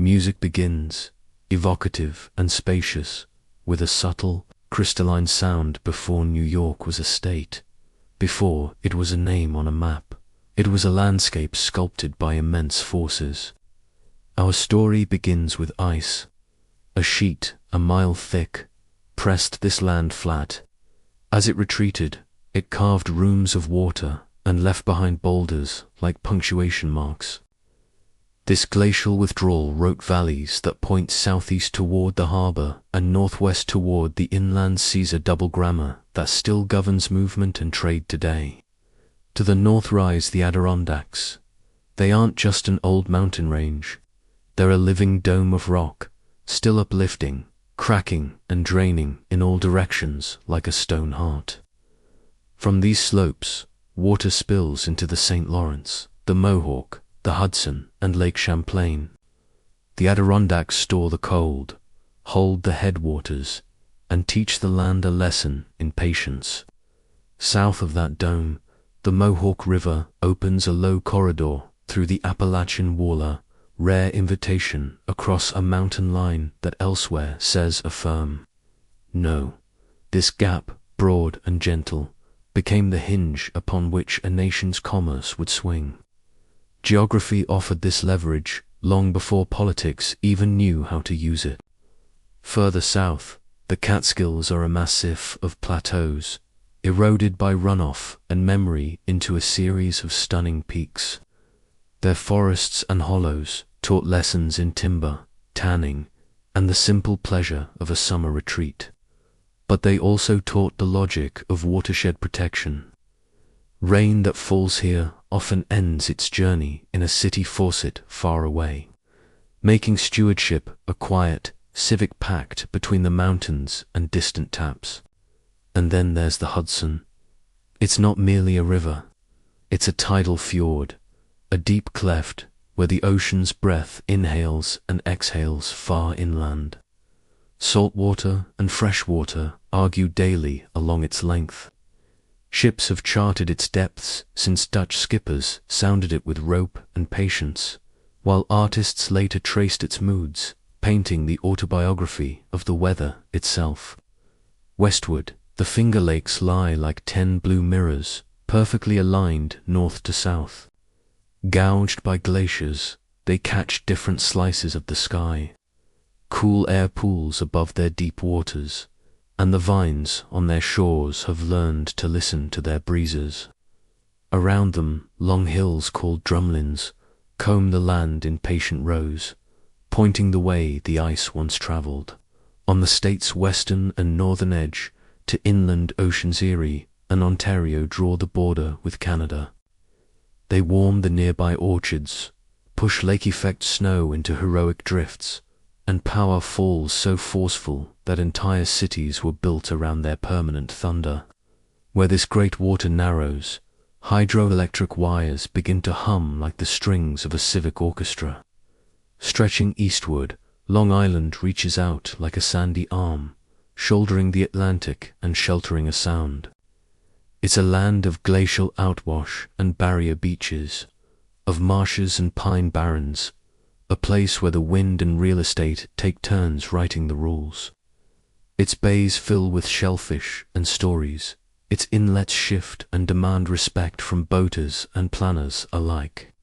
Music begins, evocative and spacious, with a subtle, crystalline sound before New York was a state, before it was a name on a map. It was a landscape sculpted by immense forces. Our story begins with ice. A sheet, a mile thick, pressed this land flat. As it retreated, it carved rooms of water and left behind boulders like punctuation marks. This glacial withdrawal wrote valleys that point southeast toward the harbor and northwest toward the inland seas, a double grammar that still governs movement and trade today. To the north rise the Adirondacks. They aren't just an old mountain range. They're a living dome of rock, still uplifting, cracking and draining in all directions like a stone heart. From these slopes, water spills into the St. Lawrence, the Mohawk, the Hudson, and Lake Champlain. The Adirondacks store the cold, hold the headwaters, and teach the land a lesson in patience. South of that dome, the Mohawk River opens a low corridor through the Appalachian Waller, rare invitation across a mountain line that elsewhere says a firm no. This gap, broad and gentle, became the hinge upon which a nation's commerce would swing. Geography offered this leverage long before politics even knew how to use it. Further south, the Catskills are a massif of plateaus, eroded by runoff and memory into a series of stunning peaks. Their forests and hollows taught lessons in timber, tanning, and the simple pleasure of a summer retreat. But they also taught the logic of watershed protection. Rain that falls here often ends its journey in a city faucet far away, making stewardship a quiet, civic pact between the mountains and distant taps. And then there's the Hudson. It's not merely a river. It's a tidal fjord, a deep cleft where the ocean's breath inhales and exhales far inland. Salt water and fresh water argue daily along its length. Ships have charted its depths since Dutch skippers sounded it with rope and patience, while artists later traced its moods, painting the autobiography of the weather itself. Westward, the Finger Lakes lie like 10 blue mirrors, perfectly aligned north to south. Gouged by glaciers, they catch different slices of the sky. Cool air pools above their deep waters, and the vines on their shores have learned to listen to their breezes. Around them, long hills called drumlins comb the land in patient rows, pointing the way the ice once traveled. On the state's western and northern edge, to inland oceans Erie and Ontario draw the border with Canada. They warm the nearby orchards, push lake-effect snow into heroic drifts, and power falls so forceful that entire cities were built around their permanent thunder. Where this great water narrows, hydroelectric wires begin to hum like the strings of a civic orchestra. Stretching eastward, Long Island reaches out like a sandy arm, shouldering the Atlantic and sheltering a sound. It's a land of glacial outwash and barrier beaches, of marshes and pine barrens, a place where the wind and real estate take turns writing the rules. Its bays fill with shellfish and stories, its inlets shift and demand respect from boaters and planners alike.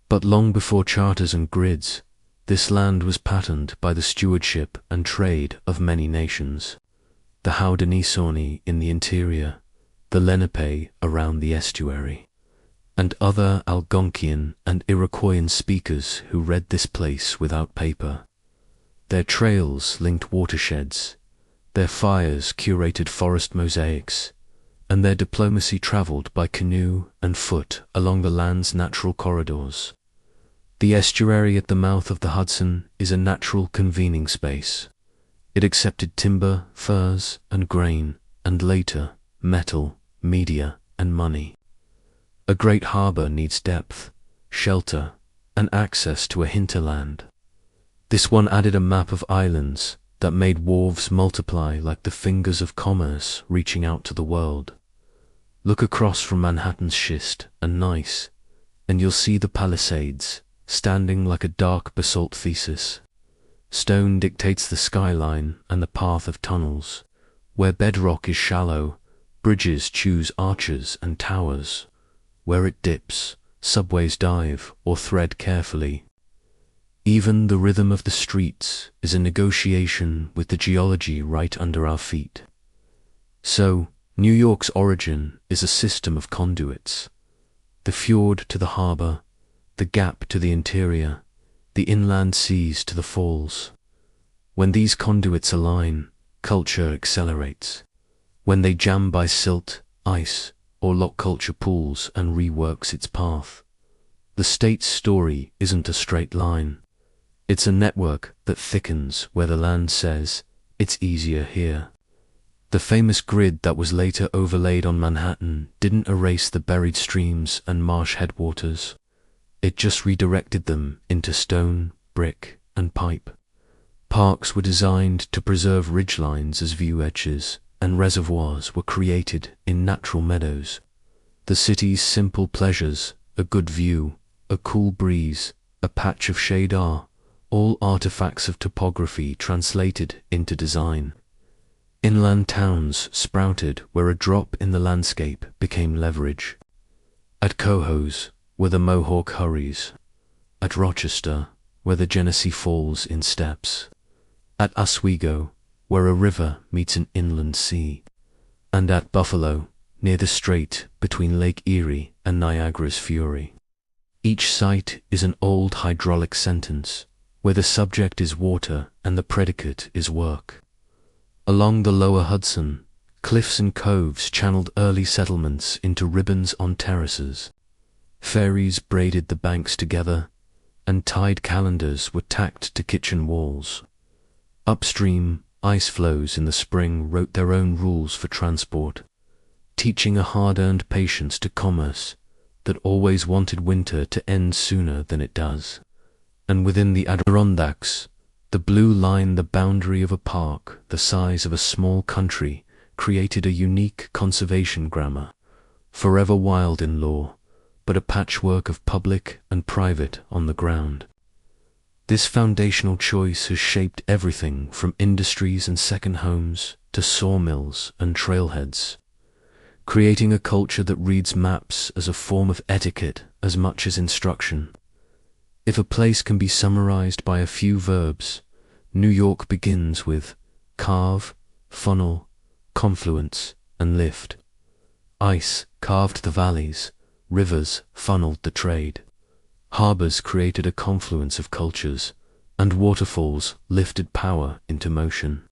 But long before charters and grids, this land was patterned by the stewardship and trade of many nations. The Haudenosaunee in the interior, the Lenape around the estuary, and other Algonquian and Iroquoian speakers who read this place without paper. Their trails linked watersheds, their fires curated forest mosaics, and their diplomacy traveled by canoe and foot along the land's natural corridors. The estuary at the mouth of the Hudson is a natural convening space. It accepted timber, furs, and grain, and later, metal, media, and money. A great harbor needs depth, shelter, and access to a hinterland. This one added a map of islands that made wharves multiply like the fingers of commerce reaching out to the world. Look across from Manhattan's schist and gneiss, and you'll see the Palisades, standing like a dark basalt thesis. Stone dictates the skyline and the path of tunnels. Where bedrock is shallow, bridges choose arches and towers. Where it dips, subways dive or thread carefully. Even the rhythm of the streets is a negotiation with the geology right under our feet. So, New York's origin is a system of conduits. The fjord to the harbor, the gap to the interior, the inland seas to the falls. When these conduits align, culture accelerates. When they jam by silt, ice, or lock, culture pulls and reworks its path. The state's story isn't a straight line. It's a network that thickens where the land says, it's easier here. The famous grid that was later overlaid on Manhattan didn't erase the buried streams and marsh headwaters. It just redirected them into stone, brick, and pipe. Parks were designed to preserve ridgelines as view edges, and reservoirs were created in natural meadows. The city's simple pleasures, a good view, a cool breeze, a patch of shade are all artifacts of topography translated into design. Inland towns sprouted where a drop in the landscape became leverage. At Cohoes, where the Mohawk hurries. At Rochester, where the Genesee falls in steps. At Oswego, where a river meets an inland sea. And at Buffalo, near the strait between Lake Erie and Niagara's Fury. Each site is an old hydraulic sentence, where the subject is water and the predicate is work. Along the lower Hudson, cliffs and coves channeled early settlements into ribbons on terraces. Ferries braided the banks together, and tide calendars were tacked to kitchen walls. Upstream, ice flows in the spring wrote their own rules for transport, teaching a hard-earned patience to commerce that always wanted winter to end sooner than it does. And within the Adirondacks, the blue line, the boundary of a park the size of a small country, created a unique conservation grammar, forever wild in law, but a patchwork of public and private on the ground. This foundational choice has shaped everything from industries and second homes to sawmills and trailheads, creating a culture that reads maps as a form of etiquette as much as instruction. If a place can be summarized by a few verbs, New York begins with carve, funnel, confluence, and lift. Ice carved the valleys, rivers funneled the trade. Harbors created a confluence of cultures, and waterfalls lifted power into motion.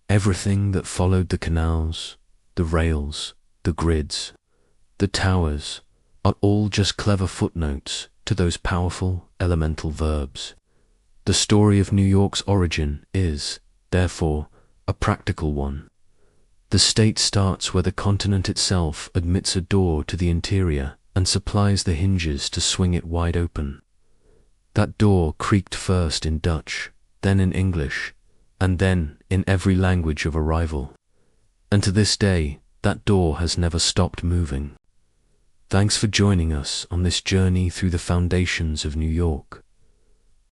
Everything that followed the canals, the rails, the grids, the towers, are all just clever footnotes to those powerful elemental verbs. The story of New York's origin is, therefore, a practical one. The state starts where the continent itself admits a door to the interior and supplies the hinges to swing it wide open. That door creaked first in Dutch, then in English, and then in every language of arrival. And to this day, that door has never stopped moving. Thanks for joining us on this journey through the foundations of New York.